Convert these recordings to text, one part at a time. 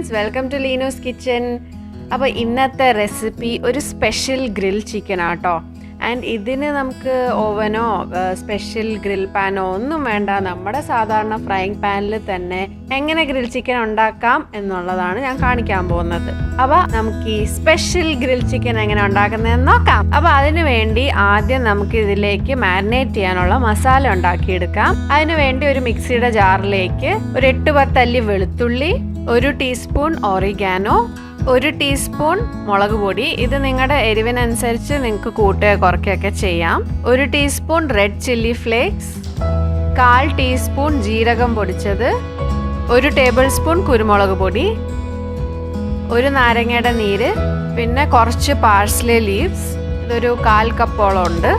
Friends, welcome to Leenu's kitchen. അപ്പോൾ ഇന്നത്തെ recipe ഒരു സ്പെഷ്യൽ ഗ്രിൽ ചിക്കൻ ആട്ടോ. ആൻഡ് ഇതിന് നമുക്ക് ഓവനോ സ്പെഷ്യൽ ഗ്രിൽ പാനോ ഒന്നും വേണ്ട. നമ്മുടെ സാധാരണ ഫ്രൈങ് പാനിൽ തന്നെ എങ്ങനെ ഗ്രിൽ ചിക്കൻ ഉണ്ടാക്കാം എന്നുള്ളതാണ് ഞാൻ കാണിക്കാൻ പോകുന്നത്. അപ്പോൾ നമുക്ക് ഈ സ്പെഷ്യൽ ഗ്രിൽ ചിക്കൻ എങ്ങനെ ഉണ്ടാക്കുന്നതെന്ന് നോക്കാം. അപ്പോൾ അതിന് വേണ്ടി ആദ്യം നമുക്ക് ഇതിലേക്ക് മാരിനേറ്റ് ചെയ്യാനുള്ള മസാല ഉണ്ടാക്കിയെടുക്കാം. അതിന് വേണ്ടി ഒരു മിക്സിയുടെ ജാറിലേക്ക് ഒരു 8-10 അല്ലി വെളുത്തുള്ളി, 1 ടീസ്പൂൺ ഒറിഗാനോ, 1 ടീസ്പൂൺ മുളക് പൊടി, ഇത് നിങ്ങളുടെ എരിവിനനുസരിച്ച് നിങ്ങൾക്ക് കൂട്ടുകയോ കുറയ്ക്കുകയൊക്കെ ചെയ്യാം, 1 teaspoon red chilli flakes, 1/4 teaspoon ജീരകം പൊടിച്ചത്, 1 ടേബിൾ സ്പൂൺ കുരുമുളക് പൊടി, 1 നാരങ്ങയുടെ നീര്, പിന്നെ കുറച്ച് പാഴ്സ്ലി ലീവ്സ്, ഇതൊരു 1/4 കപ്പോളം ഉണ്ട്,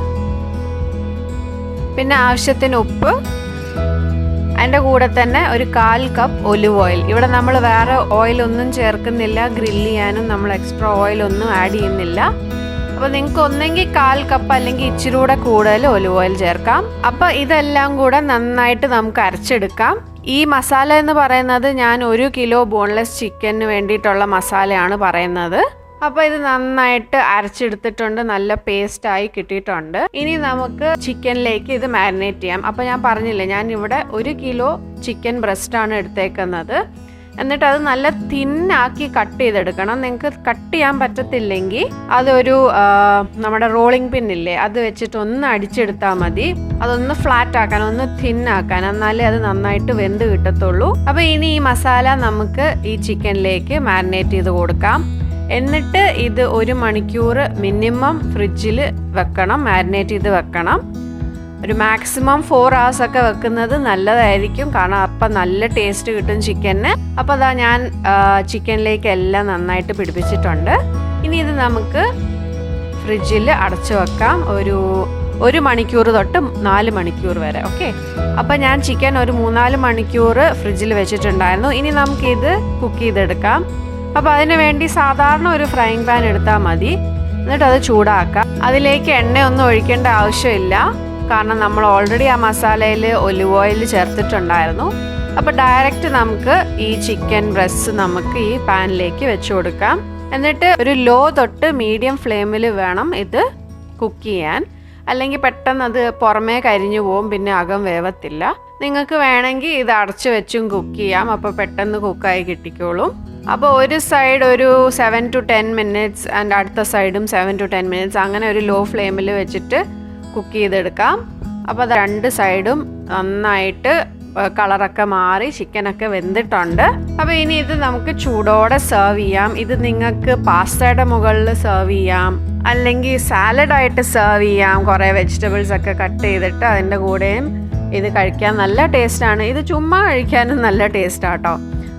പിന്നെ ആവശ്യത്തിന് ഉപ്പ്. അതിൻ്റെ കൂടെ തന്നെ ഒരു 1/4 കപ്പ് ഒലിവ് ഓയിൽ. ഇവിടെ നമ്മൾ വേറെ ഓയിലൊന്നും ചേർക്കുന്നില്ല, ഗ്രില്ല് ചെയ്യാനും നമ്മൾ എക്സ്ട്രാ ഓയിലൊന്നും ആഡ് ചെയ്യുന്നില്ല. അപ്പോൾ നിങ്ങൾക്ക് ഒന്നെങ്കിൽ 1/4 കപ്പ് അല്ലെങ്കിൽ ഇച്ചിരി കൂടെ കൂടുതൽ ഒലിവ് ഓയിൽ ചേർക്കാം. അപ്പോൾ ഇതെല്ലാം കൂടെ നന്നായിട്ട് നമുക്ക് അരച്ചെടുക്കാം. ഈ മസാല എന്ന് പറയുന്നത് ഞാൻ 1 കിലോ ബോൺലെസ് ചിക്കന് വേണ്ടിയിട്ടുള്ള മസാലയാണ് പറയുന്നത്. അപ്പോൾ ഇത് നന്നായിട്ട് അരച്ചെടുത്തിട്ടുണ്ട്, നല്ല പേസ്റ്റായി കിട്ടിയിട്ടുണ്ട്. ഇനി നമുക്ക് ചിക്കനിലേക്ക് ഇത് മാരിനേറ്റ് ചെയ്യാം. അപ്പോൾ ഞാൻ പറഞ്ഞില്ലേ, ഞാൻ ഇവിടെ 1 കിലോ ചിക്കൻ ബ്രസ്റ്റാണ് എടുത്തേക്കുന്നത്. എന്നിട്ട് അത് നല്ല തിന്നാക്കി കട്ട് ചെയ്തെടുക്കണം. നിങ്ങൾക്ക് കട്ട് ചെയ്യാൻ പറ്റത്തില്ലെങ്കിൽ അതൊരു നമ്മുടെ റോളിംഗ് പിന്നില്ലേ, അത് വെച്ചിട്ട് ഒന്ന് അടിച്ചെടുത്താൽ മതി. അതൊന്ന് ഫ്ലാറ്റ് ആക്കാൻ, ഒന്ന് തിന്നാക്കാൻ, എന്നാലേ അത് നന്നായിട്ട് വെന്ത് കിട്ടത്തുള്ളൂ. അപ്പോൾ ഇനി ഈ മസാല നമുക്ക് ഈ ചിക്കനിലേക്ക് മാരിനേറ്റ് ചെയ്ത് കൊടുക്കാം. എന്നിട്ട് ഇത് 1 മണിക്കൂർ മിനിമം ഫ്രിഡ്ജിൽ വെക്കണം, മാരിനേറ്റ് ചെയ്ത് വെക്കണം. ഒരു മാക്സിമം 4 hours ഒക്കെ വെക്കുന്നത് നല്ലതായിരിക്കും, കാരണം അപ്പം നല്ല ടേസ്റ്റ് കിട്ടും ചിക്കന്. അപ്പോൾ അതാ ഞാൻ ചിക്കനിലേക്ക് എല്ലാം നന്നായിട്ട് പിടിപ്പിച്ചിട്ടുണ്ട്. ഇനി ഇത് നമുക്ക് ഫ്രിഡ്ജിൽ അടച്ചു വെക്കാം ഒരു 1 മണിക്കൂർ തൊട്ട് 4 മണിക്കൂർ വരെ. ഓക്കെ, അപ്പോൾ ഞാൻ ചിക്കൻ ഒരു 3-4 മണിക്കൂർ ഫ്രിഡ്ജിൽ വെച്ചിട്ടുണ്ടായിരുന്നു. ഇനി നമുക്കിത് കുക്ക് ചെയ്തെടുക്കാം. അപ്പോൾ അതിന് വേണ്ടി സാധാരണ ഒരു ഫ്രൈങ് പാൻ എടുത്താൽ മതി. എന്നിട്ട് അത് ചൂടാക്കാം. അതിലേക്ക് എണ്ണയൊന്നും ഒഴിക്കേണ്ട ആവശ്യമില്ല, കാരണം നമ്മൾ ഓൾറെഡി ആ മസാലയിൽ ഒലിവ് ഓയിൽ ചേർത്തിട്ടുണ്ടായിരുന്നു. അപ്പോൾ ഡയറക്റ്റ് നമുക്ക് ഈ ചിക്കൻ ബ്രസ്റ്റ് നമുക്ക് ഈ പാനിലേക്ക് വെച്ച് കൊടുക്കാം. എന്നിട്ട് ഒരു ലോ തൊട്ട് മീഡിയം ഫ്ലെയിമിൽ വേണം ഇത് കുക്ക് ചെയ്യാൻ, അല്ലെങ്കിൽ പെട്ടെന്ന് അത് പുറമേ കരിഞ്ഞു പോവും, പിന്നെ അകം വേവത്തില്ല. നിങ്ങൾക്ക് വേണമെങ്കിൽ ഇത് അടച്ചു വെച്ചും കുക്ക് ചെയ്യാം, അപ്പോൾ പെട്ടെന്ന് കുക്കായി കിട്ടിക്കോളും. അപ്പോൾ ഒരു സൈഡ് ഒരു 7 to 10 മിനിറ്റ്സ് ആൻഡ് അടുത്ത സൈഡും 7 to 10 മിനിറ്റ്സ്, അങ്ങനെ ഒരു ലോ ഫ്ലെയിമിൽ വെച്ചിട്ട് കുക്ക് ചെയ്തെടുക്കാം. അപ്പോൾ അത് 2 സൈഡും നന്നായിട്ട് കളറൊക്കെ മാറി ചിക്കനൊക്കെ വെന്തിട്ടുണ്ട്. അപ്പോൾ ഇനി ഇത് നമുക്ക് ചൂടോടെ സെർവ് ചെയ്യാം. ഇത് നിങ്ങൾക്ക് പാസ്തയുടെ മുകളിൽ സെർവ് ചെയ്യാം, അല്ലെങ്കിൽ സാലഡായിട്ട് സെർവ് ചെയ്യാം. കുറേ വെജിറ്റബിൾസ് ഒക്കെ കട്ട് ചെയ്തിട്ട് അതിൻ്റെ കൂടെയും ഇത് കഴിക്കാൻ നല്ല ടേസ്റ്റാണ്. ഇത് ചുമ്മാ കഴിക്കാനും നല്ല ടേസ്റ്റാട്ടോ.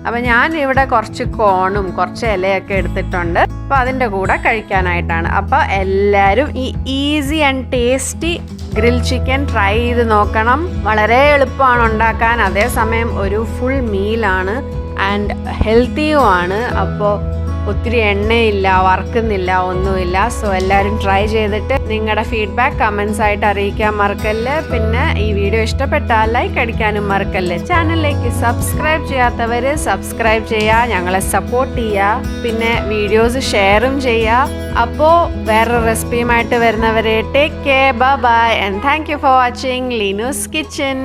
അപ്പോൾ ഞാൻ ഇവിടെ കുറച്ച് കോണും കുറച്ച് ഇലയൊക്കെ എടുത്തിട്ടുണ്ട്, അപ്പോൾ അതിൻ്റെ കൂടെ കഴിക്കാനായിട്ടാണ്. അപ്പോൾ എല്ലാവരും ഈ easy and tasty grill chicken try ചെയ്ത് നോക്കണം. വളരെ എളുപ്പമാണ് ഉണ്ടാക്കാൻ, അതേസമയം ഒരു ഫുൾ മീലാണ് ആൻഡ് ഹെൽത്തിയുമാണ്. അപ്പോൾ ഒത്തിരി എണ്ണയില്ല, വറുക്കുന്നില്ല, ഒന്നുമില്ല. സോ എല്ലാവരും ട്രൈ ചെയ്തിട്ട് നിങ്ങളുടെ ഫീഡ്ബാക്ക് കമൻസ് ആയിട്ട് അറിയിക്കാൻ മറക്കല്ല്. പിന്നെ ഈ വീഡിയോ ഇഷ്ടപ്പെട്ടാൽ ലൈക്ക് അടിക്കാനും മറക്കല്ല്. ചാനലിലേക്ക് സബ്സ്ക്രൈബ് ചെയ്യാത്തവർ സബ്സ്ക്രൈബ് ചെയ്യുക, ഞങ്ങളെ സപ്പോർട്ട് ചെയ്യുക, പിന്നെ വീഡിയോസ് ഷെയറും ചെയ്യുക. അപ്പോൾ വേറൊരു റെസിപ്പിയുമായിട്ട് വരുന്നവരെ take care, bye bye and thank you for watching Leenu's kitchen.